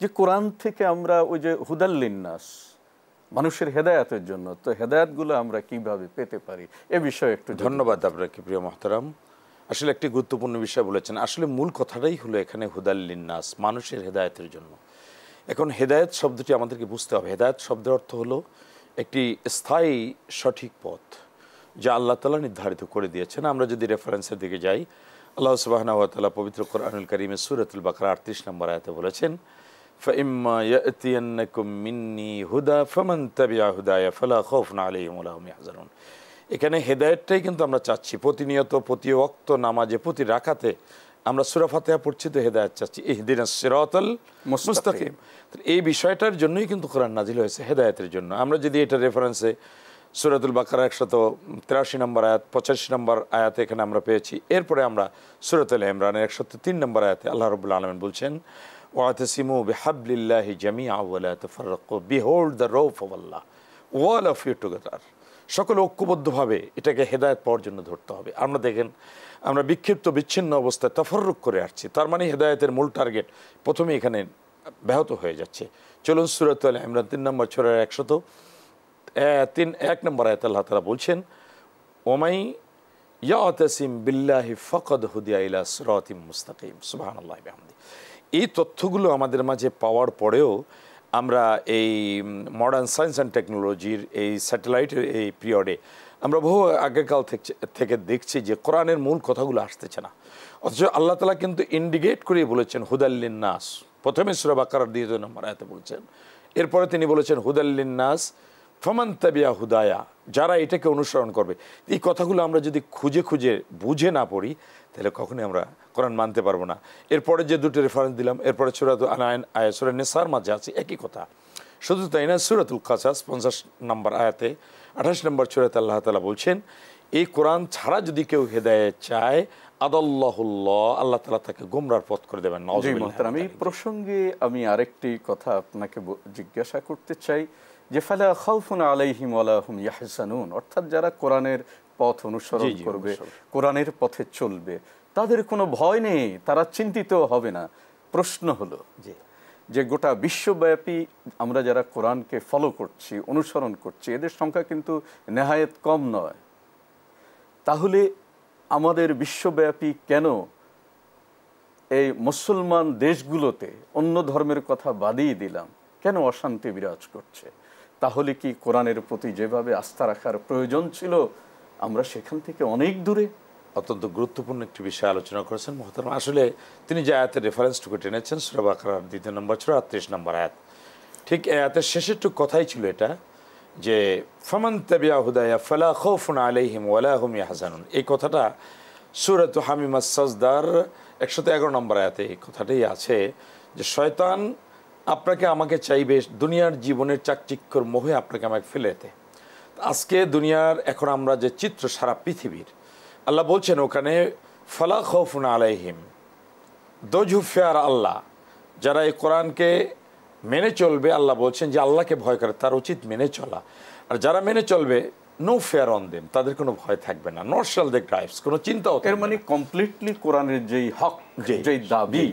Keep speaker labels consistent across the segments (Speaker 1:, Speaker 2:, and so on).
Speaker 1: যে কোরআন থেকে আমরা ওই যে হুদাল্লিন্নাস, মানুষের হেদায়েতের জন্য, তো হেদায়েতগুলো আমরা কিভাবে পেতে পারি এ বিষয়ে একটু।
Speaker 2: ধন্যবাদ আপনাকে প্রিয় মোহতারাম। আসলে একটি গুরুত্বপূর্ণ বিষয় বলেছেন। আসলে মূল কথাটাই হলো এখানে হুদাল্লিন্নাস, মানুষের হেদায়েতের জন্য। এখন হেদায়েত শব্দটি আমাদেরকে বুঝতে হবে। হেদায়েত শব্দের অর্থ হলো একটি স্থায়ী সঠিক পথ যা আল্লাহ তাআলা নির্ধারিত করে দিয়েছেন। আমরা যদি রেফারেন্সের দিকে যাই, আল্লাহ সুবহানাহু ওয়া তাআলা পবিত্র কোরআনুল কারীমের সূরাতুল বাকারা ৩৮ নম্বর আয়াতে বলেছেন, ফাইম্মা ইয়াতিয়ান্নাকুম মিন্নী হুদা ফামান তাবিআ হুদায়া ফালা খাউফুন আলাইহিম ওয়া লা হুম ইয়াহজানুন। এখানে হেদায়েতটাই কিন্তু আমরা চাচ্ছি প্রতিনিয়ত, প্রতি ওয়াক্ত নামাজে, প্রতি রাকাতে আমরা সূরা ফাতিহা পড়ছি, তো হেদায়েত চাচ্ছি, ইহদিনাস সিরাতাল মুস্তাকিম। এই বিষয়টার জন্যই কিন্তু কোরআন নাজিল হয়েছে, হেদায়েতের জন্য। আমরা যদি এটা রেফারেন্সে সূরাতুল বাকারা ১৮৩ নম্বর আয়াত, ৮৫ নম্বর আয়াতে এখানে আমরা পেয়েছি। এরপরে আমরা সূরাতুল ইমরানের ১০৩ নম্বর আয়াতে আল্লাহ রাব্বুল আলামিন বলছেন, ওয়াতাসিমু বিহাবলিল্লাহি জামিআ ওয়া লা তাফাররাকু, বিহোল্ড দ্য রোপ অফ আল্লাহ, ওয়াল অফ ইউ টুগেদার। সকলে ঐক্যবদ্ধভাবে এটাকে হেদায়েত পাওয়ার জন্য ধরতে হবে। আমরা দেখেন, আমরা বিক্ষিপ্ত বিচ্ছিন্ন অবস্থায় তাফাররুক করে আসছি, তার মানে হেদায়েতের মূল টার্গেট প্রথমে এখানে ব্যাহত হয়ে যাচ্ছে। চলুন সূরাতুল ইমরান ৩ নম্বর সূরার ১০৩ নম্বর আয়াতে আল্লাহ তাআলা বলছেন, ওমাই ইয়াতাসিম বিল্লাহি ফাকাদ হুদিয়া ইলা সিরাতিম মুস্তাকিম। সুবহানাল্লাহি ওয়া বিহামদিহি। এই তথ্যগুলো আমাদের মাঝে পাওয়ার পরেও আমরা এই মডার্ন সায়েন্স অ্যান্ড টেকনোলজির এই স্যাটেলাইটের এই পিরিয়ডে আমরা বহু আগেকাল থেকে দেখছি যে কোরআনের মূল কথাগুলো আসতেছে না। অথচ আল্লাহ তাআলা কিন্তু ইন্ডিকেট করে বলেছেন হুদাল্লিন্নাস। প্রথমে সূরা বাকারার ২ নম্বর আয়াতে বলছেন, এরপরে তিনি বলেছেন হুদাল্লিন্নাস ফামান তাবিআ হুদায়া, যারা এটাকে অনুসরণ করবে। এই কথাগুলো আমরা যদি খুঁজে খুঁজে বুঝে না পড়ি, তাহলে কখনোই আমরা কোরআন মানতে পারবো না। এরপরে যে দুটো রেফারেন্স দিলাম, এরপরে সূরাতুল আনা'আম সূরা নিসার মাঝে আছে একই কথা। শুধু তাই না, সূরাতুল কাসাস ৫০ নম্বর আয়াতে ২৮ নম্বর সূরাতে আল্লাহ তাআলা বলছেন, এই কোরআন ছাড়া যদি কেউ হেদায়েত চায়, আদাল্লাহুল্লাহ, আল্লাহ তাআলা তাকে গোমরাহর পথ করে দেবেন।
Speaker 1: নাউযুবিল্লাহ। এই প্রসঙ্গে আমি আরেকটি কথা আপনাকে জিজ্ঞাসা করতে চাই যে ফালা খাউফুন আলাইহিম ওয়া লা হুম ইয়াহজানুন, অর্থাৎ যারা কোরআনের পথ অনুসরণ করবে, কোরআনের পথে চলবে, তাদের কোনো ভয় নেই, তারা চিন্তিত হবে না। প্রশ্ন হলো যে গোটা বিশ্বব্যাপী আমরা যারা কোরআনকে ফলো করছি, অনুসরণ করছি, এদের সংখ্যা কিন্তু নেহায়েত কম নয়। তাহলে আমাদের বিশ্বব্যাপী কেন এই মুসলমান দেশগুলোতে, অন্য ধর্মের কথা বাদই দিলাম, কেন অশান্তি বিরাজ করছে? তাহলে কি কোরআনের প্রতি যেভাবে আস্থা রাখার প্রয়োজন ছিল আমরা সেখান থেকে অনেক দূরে?
Speaker 2: অত্যন্ত গুরুত্বপূর্ণ একটি বিষয় আলোচনা করেছেন মোহতারাম। আসলে তিনি যে আয়াতের রেফারেন্সটুকু টেনেছেন সূরা বাকারার ২ নম্বর সূরা ৩৮ নম্বর আয়াত, ঠিক এই আয়াতের শেষেরটুকু কথাই ছিল এটা, যে ফামান তাবিআ হুদায়া ফালা খাউফুন আলাইহিম ওয়া লা হুম ইয়াহজানুন। এই কথাটা সূরাতুল হামিমাস সাজদার ১১১ নম্বর আয়াতে এই কথাটাই আছে, যে শয়তান আপনাকে আমাকে চাইবে দুনিয়ার জীবনের চাকচিক্যর মোহে আপনাকে আমাকে ফেলে যেতে। আজকে দুনিয়ার এখন আমরা যে চিত্র সারা পৃথিবীর, আল্লাহ বলছেন ওখানে ফালা খাউফুন আলাইহিম, দোজ হু ফিয়ার আল্লাহ, যারা এই কোরআনকে মেনে চলবে, আল্লাহ বলছেন যে আল্লাহকে ভয় করে তার উচিত মেনে চলা। আর যারা মেনে চলবে, নো ফেয়ার অন দেম, তাদের কোনো ভয় থাকবে না, নট শাল দে ক্রাইভস, কোনো চিন্তাও।
Speaker 1: এর মানে কমপ্লিটলি কোরআনের যেই হক, যেই দাবি,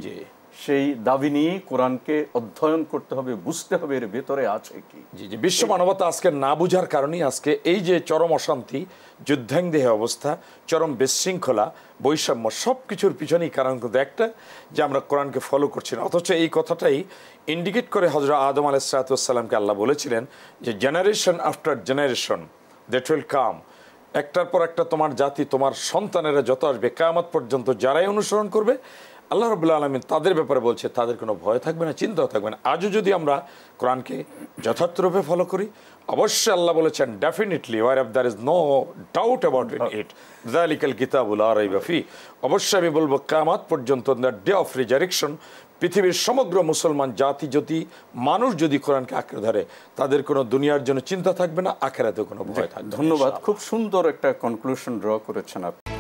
Speaker 1: সেই দাবি নিয়ে কোরআনকে অধ্যয়ন করতে হবে, বুঝতে হবে এর ভেতরে আছে কি।
Speaker 2: জি জি, বিশ্ব মানবতা আজকে না বুঝার কারণেই আজকে এই যে চরম অশান্তি, যুদ্ধাঙ্গদেহ অবস্থা, চরম বিশৃঙ্খলা, বৈষম্য, সব কিছুর পিছনেই কারণ কিন্তু একটা, যে আমরা কোরআনকে ফলো করছি না। অথচ এই কথাটাই ইন্ডিকেট করে হযরত আদম আলাইহিসসালামকে আল্লাহ বলেছিলেন যে generation after generation that will come, একটার পর একটা তোমার জাতি, তোমার সন্তানেরা যত আসবে কিয়ামত পর্যন্ত, যারাই অনুসরণ করবে, আল্লাহ রাব্বুল আলামিন তাদের ব্যাপারে বলছে তাদের কোনো ভয় থাকবে না, চিন্তাও থাকবে না। আজও যদি আমরা কোরআনকে যথার্থরূপে ফলো করি, অবশ্যই আল্লাহ বলেছেন definitely war of there is no doubt about it যালিকাল কিতাবু লা রাইবা ফি, অবশ্যই আমি বলবো কিয়ামত পর্যন্ত, দ্য ডে অফ রিজারেকশন, পৃথিবীর সমগ্র মুসলমান জাতি যদি, মানুষ যদি কোরআনকে আঁকড়ে ধরে, তাদের কোনো দুনিয়ার জন্য চিন্তা থাকবে না, আখিরাতেও কোনো ভয় থাকবে না।
Speaker 1: ধন্যবাদ, খুব সুন্দর একটা কনক্লুশন ড্র করেছেন আপনি।